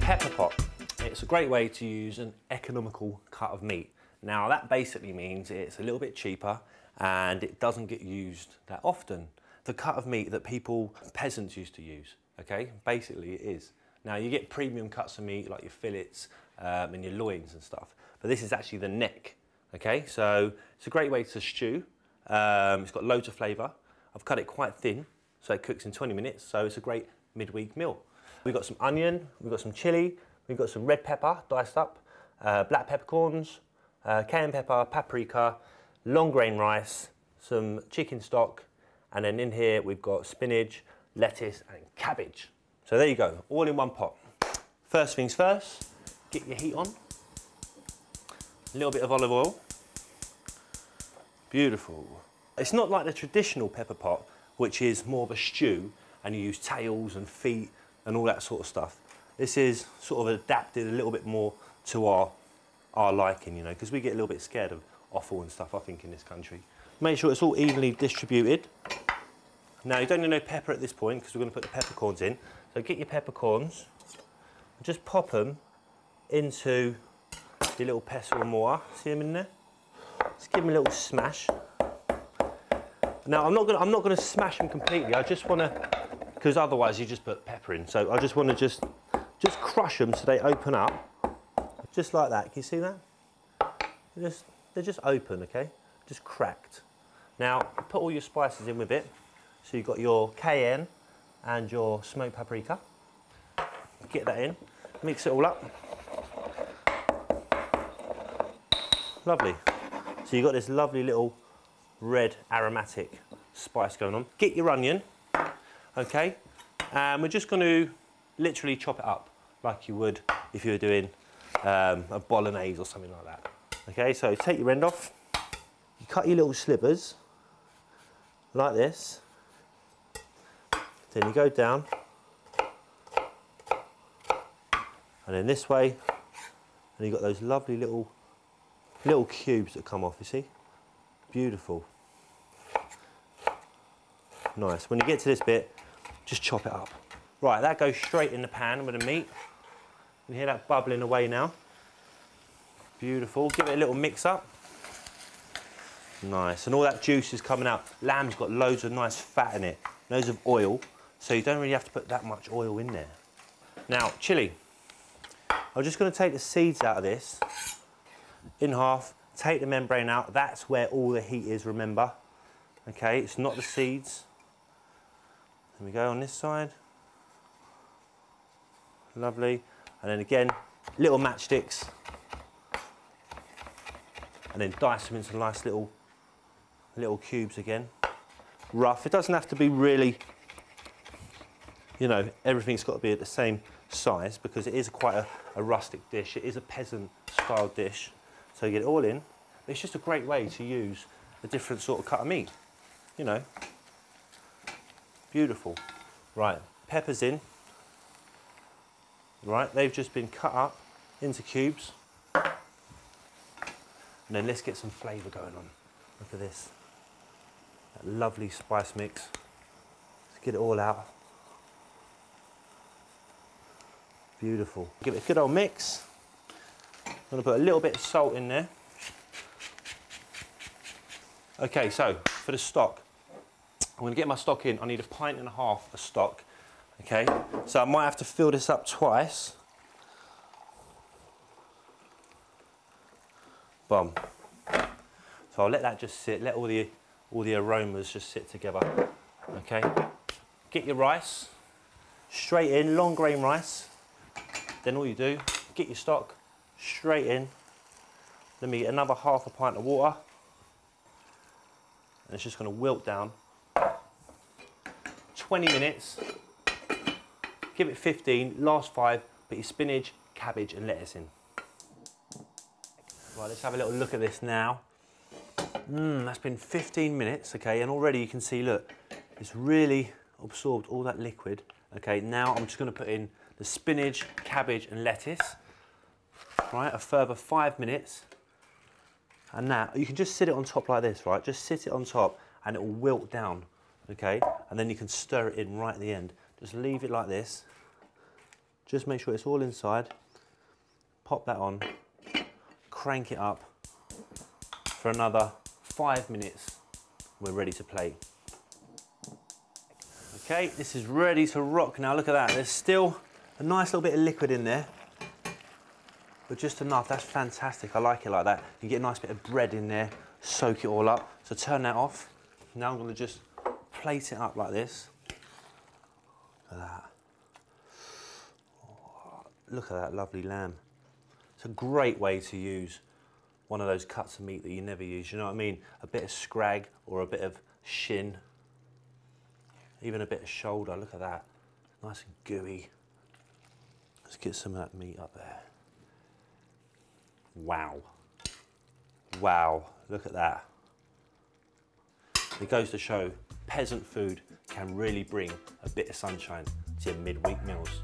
Pepperpot. It's a great way to use an economical cut of meat. Now that basically means it's a little bit cheaper and it doesn't get used that often. The cut of meat that peasants used to use, okay? Basically it is. Now you get premium cuts of meat like your fillets and your loins and stuff, but this is actually the neck, okay? So it's a great way to stew. It's got loads of flavour. I've cut it quite thin, so it cooks in 20 minutes, so it's a great midweek meal. We've got some onion, we've got some chilli, we've got some red pepper diced up, black peppercorns, cayenne pepper, paprika, long grain rice, some chicken stock, and then in here we've got spinach, lettuce and cabbage. So there you go, all in one pot. First things first, get your heat on. A little bit of olive oil. Beautiful. It's not like the traditional pepper pot, which is more of a stew and you use tails and feet and all that sort of stuff. This is sort of adapted a little bit more to our liking, you know, because we get a little bit scared of offal and stuff, I think, in this country. Make sure it's all evenly distributed. Now, you don't need no pepper at this point because we're going to put the peppercorns in. So get your peppercorns and just pop them into your little pestle and mortar. See them in there? Just give them a little smash. Now, I'm not going to smash them completely. I just want to, because otherwise you just put pepper in. So I just want to just crush them so they open up, just like that. Can you see that? They're just open, okay? Just cracked. Now, put all your spices in with it. So you've got your cayenne and your smoked paprika. Get that in, mix it all up. Lovely. So you've got this lovely little red aromatic spice going on. Get your onion, okay? And we're just going to literally chop it up like you would if you were doing a bolognese or something like that. Okay, so take your end off. You cut your little slivers like this. Then you go down. And then this way. And you've got those lovely little cubes that come off, you see? Beautiful. Nice. When you get to this bit, just chop it up. Right, that goes straight in the pan with the meat. You can hear that bubbling away now. Beautiful. Give it a little mix up. Nice. And all that juice is coming out. Lamb's got loads of nice fat in it, loads of oil, so you don't really have to put that much oil in there. Now, chilli. I'm just going to take the seeds out of this in half, take the membrane out. That's where all the heat is, remember. Okay, it's not the seeds. There we go on this side. Lovely. And then again, little matchsticks. And then dice them into nice little cubes again. Rough. It doesn't have to be really, you know, everything's got to be at the same size because it is quite a rustic dish. It is a peasant style dish. So you get it all in. But it's just a great way to use a different sort of cut of meat. You know. Beautiful. Right, peppers in. Right, they've just been cut up into cubes. And then let's get some flavour going on. Look at this. That lovely spice mix. Let's get it all out. Beautiful. Give it a good old mix. I'm going to put a little bit of salt in there. Okay, so for the stock, I'm going to get my stock in. I need 1.5 pints of stock. Okay, so I might have to fill this up twice. Boom. So I'll let that just sit, let all the aromas just sit together. Okay. Get your rice, straight in, long grain rice. Then all you do, get your stock, straight in. Then we get another 1/2 pint of water. And it's just going to wilt down. 20 minutes. Give it 15, last 5, put your spinach, cabbage and lettuce in. Right, let's have a little look at this now. That's been 15 minutes, okay, and already you can see, look, it's really absorbed all that liquid. Okay, now I'm just going to put in the spinach, cabbage and lettuce. Right, a further 5 minutes. And now, you can just sit it on top like this, right? Just sit it on top and it will wilt down, okay? And then you can stir it in right at the end. Just leave it like this. Just make sure it's all inside. Pop that on, crank it up for another 5 minutes. We're ready to plate. Okay, this is ready to rock now. Look at that. There's still a nice little bit of liquid in there, but just enough. That's fantastic. I like it like that. You get a nice bit of bread in there, soak it all up. So turn that off. Now I'm going to just plate it up like this. Look at that. Oh, look at that lovely lamb. It's a great way to use one of those cuts of meat that you never use. You know what I mean? A bit of scrag or a bit of shin. Even a bit of shoulder, look at that. Nice and gooey. Let's get some of that meat up there. Wow. Wow, look at that. It goes to show peasant food can really bring a bit of sunshine to your midweek meals.